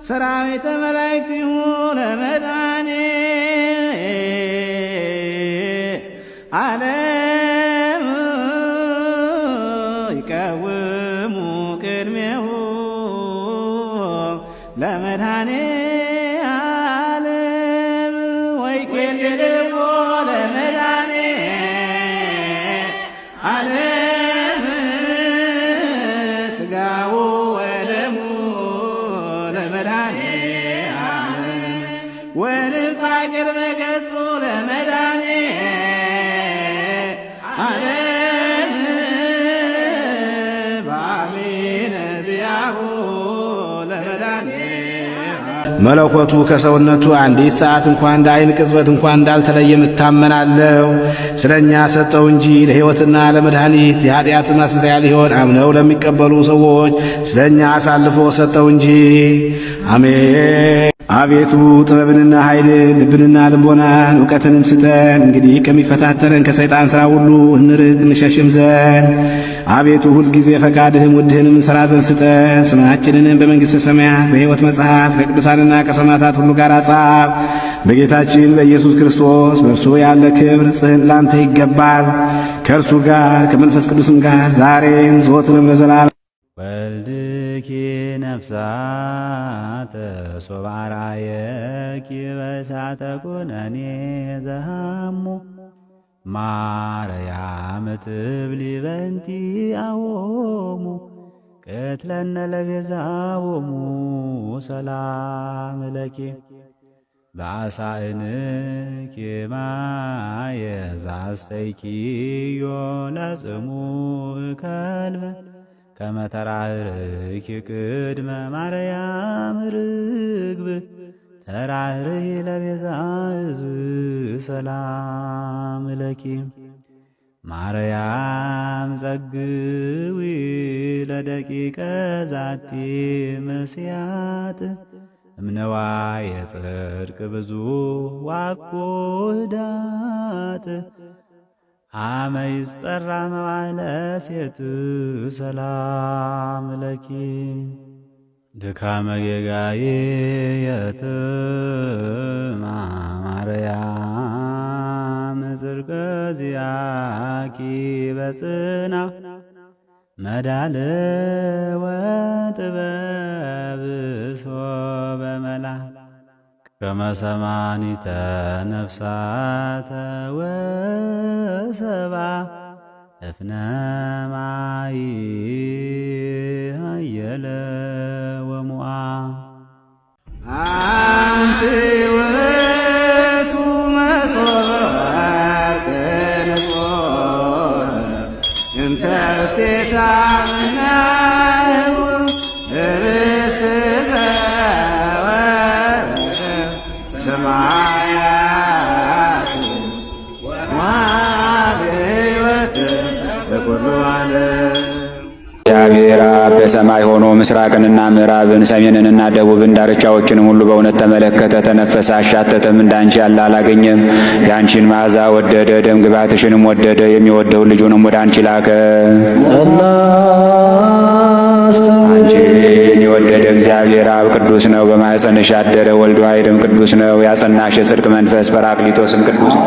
ሰራዊተ መላእክቲሁ ለመድኃኔ ዓለም ይቀውሙ ቅድሜሁ ለመድኃኔ ዓለም ወይኬልልዎ ለመድኃኔ ዓለም ሥጋው ወደሙ ለመድኃኔ ዓለም ወንጻ ቅድመ ገጹ ለመድኃኔ ዓለም በአሜነ ዚአሁ ለመድኃኔ መለኮቱ ከሰውነቱ አንዲት ሰዓት እንኳን እንደ ዓይን ቅጽበት እንኳን እንዳልተለየ እታመናለሁ። ስለኛ ሰጠው እንጂ ለሕይወትና ለመድኃኒት የኃጢአት ማስተስረያ ሊሆን አምነው ለሚቀበሉ ሰዎች ስለኛ አሳልፎ ሰጠው እንጂ። አሜን። አቤቱ ጥበብንና ኃይልን ልብንና ልቦናን እውቀትንም ስጠን። እንግዲህ ከሚፈታተረን ከሰይጣን ሥራ ሁሉ እንርቅ እንሸሽም ዘንድ አቤቱ ሁልጊዜ ፈቃድህም ውድህንም እንሠራ ዘንድ ስጠን። ስማችንንም በመንግሥተ ሰማያት በሕይወት መጽሐፍ ከቅዱሳንና ከሰማዕታት ሁሉ ጋር ጻፍ። በጌታችን በኢየሱስ ክርስቶስ በእርሱ ያለ ክብር ጽሕን ላንተ ይገባል፣ ከእርሱ ጋር ከመንፈስ ቅዱስም ጋር ዛሬም ዘወትርም ለዘላለም። ወልድኪ ነፍሳተ ሶበ አርአየኪ በእሳተ ኩነኔ ዘሃሙ ማርያም ትብሊ በእንቲአሆሙ ቅትለነ ለቤዛሆሙ ሰላም ለኪ በአሳእንኪ ማየ ዘአስተይኪዮ ለጽሙዕ ከልበ ከመ ተራህርኪ ቅድመ ማርያም ርግብ ተራህርሂ ለቤዛ ሕዝብ ሰላም ለኪ ማርያም ጸግዊ ለደቂቀ ዛቲ መስያት እምነዋየ ጽድቅ ብዙ ዋኮ ህዳት አመ ይጸራ መዋዕለ ሴት ሰላም ለኪ ድካመ ጌጋዬ የትማ ማርያም ጽድቀ ዚአኪ በጽና መዳለ ወጥበብ ሶበመላ ከመ ሰማኒተ ነፍሳተ ወሰባ እፍነ ማይ ሃየለ ወሙአ አንቲ ውእቱ መሶበ ወርቅ ንጹሕ እንተ እስቴታ ምናየው ኅብስት ዘወረደ ሰማያት ወሕይወት በኩሉ ዓለም። እግዚአብሔር አብ በሰማይ ሆኖ ምስራቅንና ምዕራብን ሰሜንንና ደቡብን ዳርቻዎችንም ሁሉ በእውነት ተመለከተ፣ ተነፈሰ፣ አሻተተም። እንዳንቺ ያለ አላገኘም። የአንቺን መዓዛ ወደደ፣ ደም ግባትሽንም ወደደ። የሚወደውን ልጁንም ወደ አንቺ ላከ። አንቺን የወደደ እግዚአብሔር አብ ቅዱስ ነው። በማኅፀንሽ ያደረ ወልድ ዋሕድም ቅዱስ ነው። ያጸናሽ የጽድቅ መንፈስ ጰራቅሊጦስም ቅዱስ ነው።